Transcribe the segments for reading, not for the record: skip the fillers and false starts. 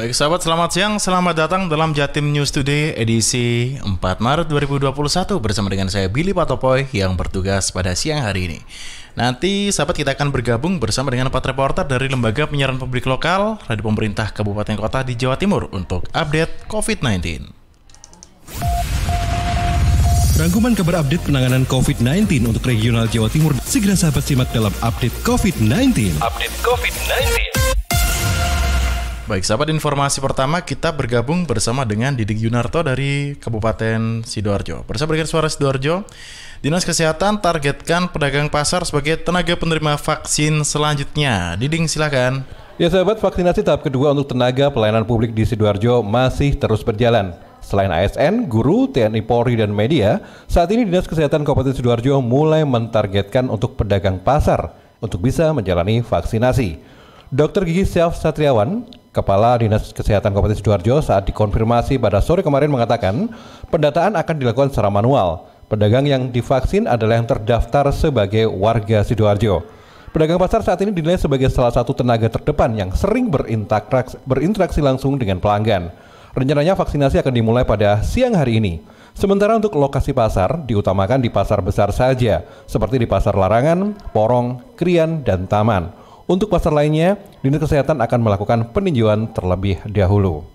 Baik sahabat, selamat siang, selamat datang dalam Jatim News Today edisi 4 Maret 2021 bersama dengan saya Billy Patopoy yang bertugas pada siang hari ini. Nanti sahabat kita akan bergabung bersama dengan 4 reporter dari Lembaga Penyiaran Publik Lokal Radio Pemerintah Kabupaten Kota di Jawa Timur untuk update COVID-19. Rangkuman kabar update penanganan COVID-19 untuk regional Jawa Timur segera sahabat simak dalam update COVID-19. Baik sahabat, informasi pertama kita bergabung bersama dengan Didik Yunarto dari Kabupaten Sidoarjo. Bersama dengan Suara Sidoarjo, Dinas Kesehatan targetkan pedagang pasar sebagai tenaga penerima vaksin selanjutnya. Diding silakan. Ya sahabat, vaksinasi tahap kedua untuk tenaga pelayanan publik di Sidoarjo masih terus berjalan. Selain ASN, guru, TNI Polri, dan media, saat ini Dinas Kesehatan Kabupaten Sidoarjo mulai mentargetkan untuk pedagang pasar untuk bisa menjalani vaksinasi. Dr. Gigi Syaf Satriawan, Kepala Dinas Kesehatan Kabupaten Sidoarjo saat dikonfirmasi pada sore kemarin mengatakan pendataan akan dilakukan secara manual. Pedagang yang divaksin adalah yang terdaftar sebagai warga Sidoarjo. Pedagang pasar saat ini dinilai sebagai salah satu tenaga terdepan yang sering berinteraksi langsung dengan pelanggan. Rencananya vaksinasi akan dimulai pada siang hari ini. Sementara untuk lokasi pasar diutamakan di pasar besar saja, seperti di Pasar Larangan, Porong, Krian, dan Taman. Untuk pasar lainnya, Dinas Kesehatan akan melakukan peninjauan terlebih dahulu.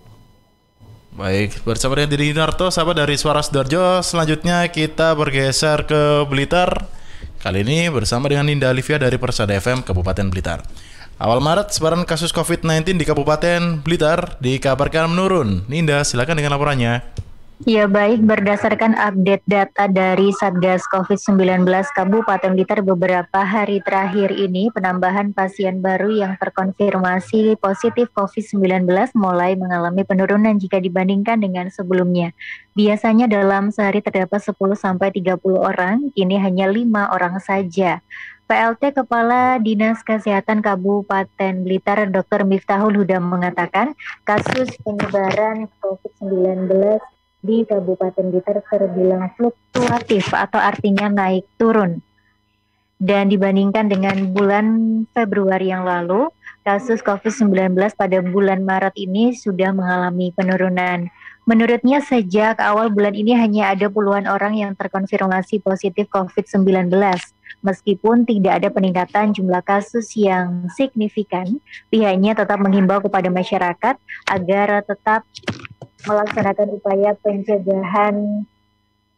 Baik, bersama dengan Didik Yunarto, sahabat dari Suara Sidoarjo. Selanjutnya kita bergeser ke Blitar. Kali ini bersama dengan Ninda Alivia dari Persada FM Kabupaten Blitar. Awal Maret, sebaran kasus COVID-19 di Kabupaten Blitar dikabarkan menurun. Ninda, silakan dengan laporannya. Ya baik, berdasarkan update data dari Satgas COVID-19 Kabupaten Blitar beberapa hari terakhir ini, penambahan pasien baru yang terkonfirmasi positif COVID-19 mulai mengalami penurunan jika dibandingkan dengan sebelumnya. Biasanya dalam sehari terdapat 10-30 orang, kini hanya 5 orang saja. PLT Kepala Dinas Kesehatan Kabupaten Blitar Dr. Miftahul Huda mengatakan kasus penyebaran COVID-19 di Kabupaten Blitar terbilang fluktuatif atau artinya naik turun. Dan dibandingkan dengan bulan Februari yang lalu, kasus COVID-19 pada bulan Maret ini sudah mengalami penurunan. Menurutnya sejak awal bulan ini hanya ada puluhan orang yang terkonfirmasi positif COVID-19. Meskipun tidak ada peningkatan jumlah kasus yang signifikan, pihaknya tetap menghimbau kepada masyarakat agar tetap melaksanakan upaya pencegahan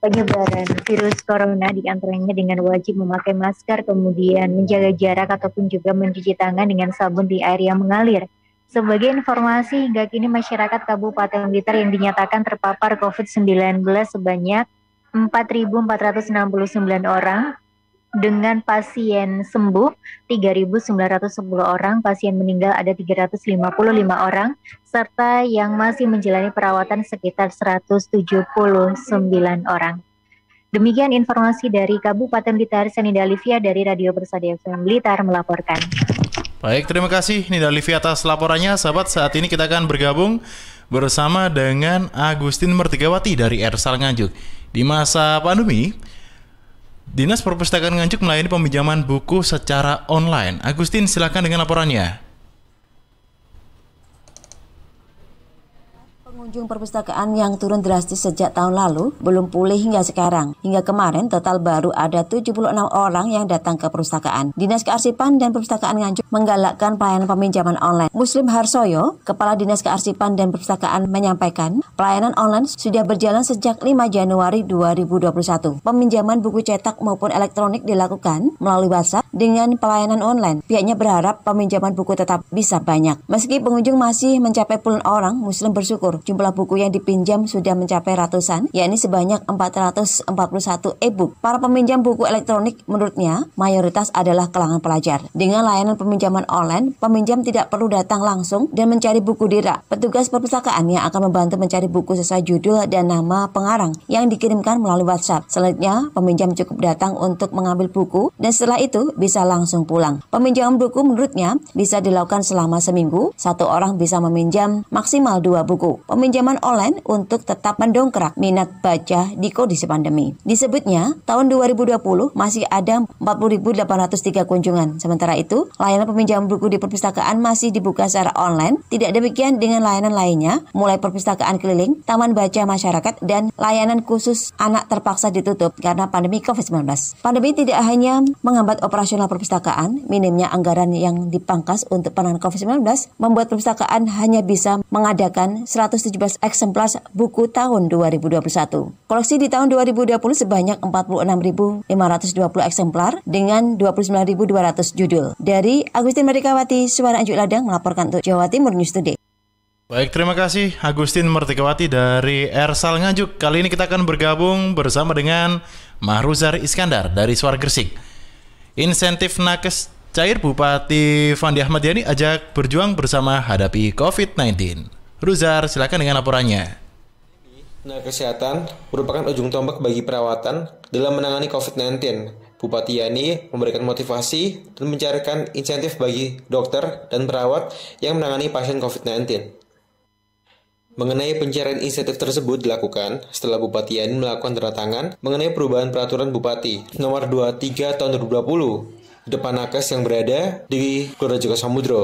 penyebaran virus corona, diantaranya dengan wajib memakai masker, kemudian menjaga jarak ataupun juga mencuci tangan dengan sabun di air yang mengalir. Sebagai informasi, hingga kini masyarakat Kabupaten Blitar yang dinyatakan terpapar COVID-19 sebanyak 4.469 orang, dengan pasien sembuh 3.910 orang, pasien meninggal ada 355 orang, serta yang masih menjalani perawatan sekitar 179 orang. Demikian informasi dari Kabupaten Blitar, saya Ninda Alivia dari Radio Persada FM Blitar melaporkan. Baik, terima kasih Ninda Alivia atas laporannya. Sahabat, saat ini kita akan bergabung bersama dengan Agustin Mertigawati dari Ersal Nganjuk. Di masa pandemi, Dinas Perpustakaan Nganjuk melayani peminjaman buku secara online. Agustin, silakan dengan laporannya. Pengunjung perpustakaan yang turun drastis sejak tahun lalu belum pulih hingga sekarang. Hingga kemarin total baru ada 76 orang yang datang ke perpustakaan. Dinas Kearsipan dan Perpustakaan Nganjuk menggalakkan pelayanan peminjaman online. Muslim Harsoyo, Kepala Dinas Kearsipan dan Perpustakaan menyampaikan, pelayanan online sudah berjalan sejak 5 Januari 2021. Peminjaman buku cetak maupun elektronik dilakukan melalui WhatsApp dengan pelayanan online. Pihaknya berharap peminjaman buku tetap bisa banyak. Meski pengunjung masih mencapai puluhan orang, Muslim bersyukur jumlah buku yang dipinjam sudah mencapai ratusan, yakni sebanyak 441 e-book. Para peminjam buku elektronik menurutnya mayoritas adalah kalangan pelajar. Dengan layanan peminjaman online, peminjam tidak perlu datang langsung dan mencari buku di rak. Petugas perpustakaan yang akan membantu mencari buku sesuai judul dan nama pengarang yang dikirimkan melalui WhatsApp. Selanjutnya, peminjam cukup datang untuk mengambil buku dan setelah itu bisa langsung pulang. Peminjaman buku menurutnya bisa dilakukan selama seminggu. Satu orang bisa meminjam maksimal 2 buku. peminjaman online untuk tetap mendongkrak minat baca di kondisi pandemi. Disebutnya, tahun 2020 masih ada 40.803 kunjungan. Sementara itu, layanan peminjaman buku di perpustakaan masih dibuka secara online. Tidak demikian dengan layanan lainnya, mulai perpustakaan keliling, taman baca masyarakat, dan layanan khusus anak terpaksa ditutup karena pandemi COVID-19. Pandemi tidak hanya menghambat operasional perpustakaan, minimnya anggaran yang dipangkas untuk penanganan COVID-19 membuat perpustakaan hanya bisa mengadakan 117 eksemplar buku tahun 2021. Koleksi di tahun 2020 sebanyak 46.520 eksemplar dengan 29.200 judul. Dari Agustin Merdekawati, Suara Anjuk Ladang melaporkan untuk Jawa Timur News Today. Baik, terima kasih Agustin Merdekawati dari Ersal Nganjuk. Kali ini kita akan bergabung bersama dengan Mahruzar Iskandar dari Suara Gresik. Insentif nakes cair, Bupati Fandi Ahmad Yani ajak berjuang bersama hadapi COVID-19. Ruzar, silakan dengan laporannya. Tenaga kesehatan merupakan ujung tombak bagi perawatan dalam menangani COVID-19. Bupati Yani memberikan motivasi dan mencarikan insentif bagi dokter dan perawat yang menangani pasien COVID-19. Mengenai pencairan insentif tersebut dilakukan setelah Bupati Yani melakukan tanda tangan mengenai perubahan peraturan Bupati nomor 23 tahun 2020 di depan nakes yang berada di Gelora Joko Samudro.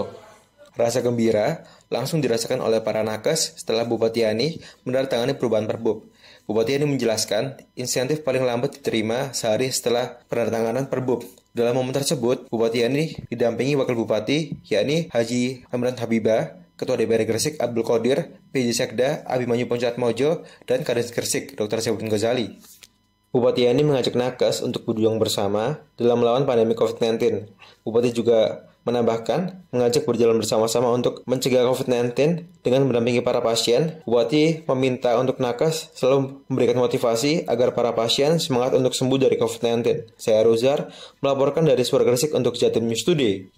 Rasa gembira langsung dirasakan oleh para nakes setelah Bupati Yani menandatangani perubahan Perbub. Bupati Yani menjelaskan insentif paling lambat diterima sehari setelah penandatanganan Perbub. Dalam momen tersebut, Bupati Yani didampingi Wakil Bupati, yakni Haji Amran Habibah, Ketua DPR Gresik Abdul Qadir, PJ Sekda Abimanyu Poncatmojo, dan Kadis Gresik Dr. Syafruddin Ghazali. Bupati Yani mengajak nakes untuk berjuang bersama dalam melawan pandemi COVID-19. Bupati juga menambahkan mengajak berjalan bersama-sama untuk mencegah COVID-19 dengan mendampingi para pasien. Bupati meminta untuk nakes selalu memberikan motivasi agar para pasien semangat untuk sembuh dari COVID-19. Saya Ruzar, melaporkan dari Suara Gresik untuk Jatim News Today.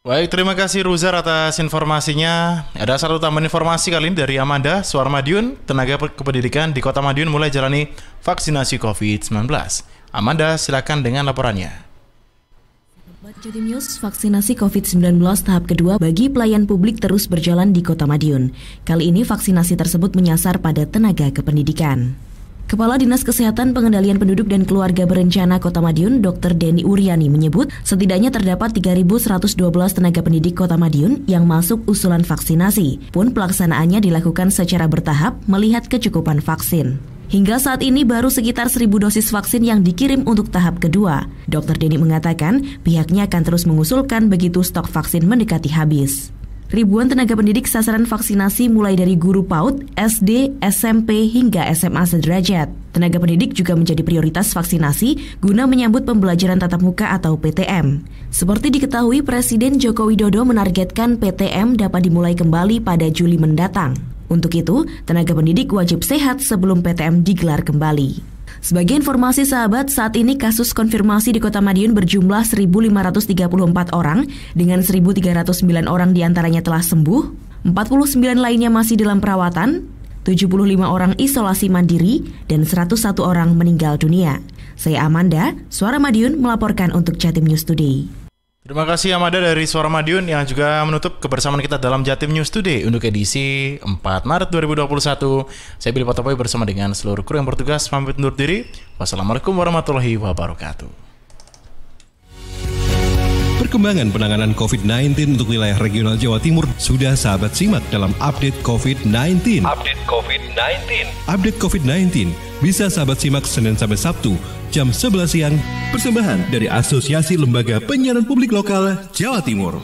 Baik, terima kasih Ruzar atas informasinya. Ada satu tambahan informasi kali ini dari Amanda, Suara Madiun. Tenaga kependidikan di Kota Madiun mulai jalani vaksinasi COVID-19. Amanda, silakan dengan laporannya. Jatim News, vaksinasi COVID-19 tahap kedua bagi pelayan publik terus berjalan di Kota Madiun. Kali ini vaksinasi tersebut menyasar pada tenaga kependidikan. Kepala Dinas Kesehatan Pengendalian Penduduk dan Keluarga Berencana Kota Madiun, Dr. Denny Uryani menyebut setidaknya terdapat 3.112 tenaga pendidik Kota Madiun yang masuk usulan vaksinasi. Pun pelaksanaannya dilakukan secara bertahap melihat kecukupan vaksin. Hingga saat ini baru sekitar 1.000 dosis vaksin yang dikirim untuk tahap kedua. Dr. Denny mengatakan pihaknya akan terus mengusulkan begitu stok vaksin mendekati habis. Ribuan tenaga pendidik sasaran vaksinasi mulai dari guru PAUD, SD, SMP, hingga SMA sederajat. Tenaga pendidik juga menjadi prioritas vaksinasi guna menyambut pembelajaran tatap muka atau PTM. Seperti diketahui, Presiden Joko Widodo menargetkan PTM dapat dimulai kembali pada Juli mendatang. Untuk itu, tenaga pendidik wajib sehat sebelum PTM digelar kembali. Sebagai informasi sahabat, saat ini kasus konfirmasi di Kota Madiun berjumlah 1.534 orang, dengan 1.309 orang diantaranya telah sembuh, 49 lainnya masih dalam perawatan, 75 orang isolasi mandiri, dan 101 orang meninggal dunia. Saya Amanda, Suara Madiun melaporkan untuk Jatim News Today. Terima kasih Amanda dari Suara Madiun yang juga menutup kebersamaan kita dalam Jatim News Today untuk edisi 4 Maret 2021. Saya Billy Patopoy bersama dengan seluruh kru yang bertugas pamit undur diri. Wassalamualaikum warahmatullahi wabarakatuh. Perkembangan penanganan COVID-19 untuk wilayah regional Jawa Timur sudah sahabat simak dalam update COVID-19. Update COVID-19 bisa sahabat simak Senin sampai Sabtu jam 11 siang. Persembahan dari Asosiasi Lembaga Penyiaran Publik Lokal Jawa Timur.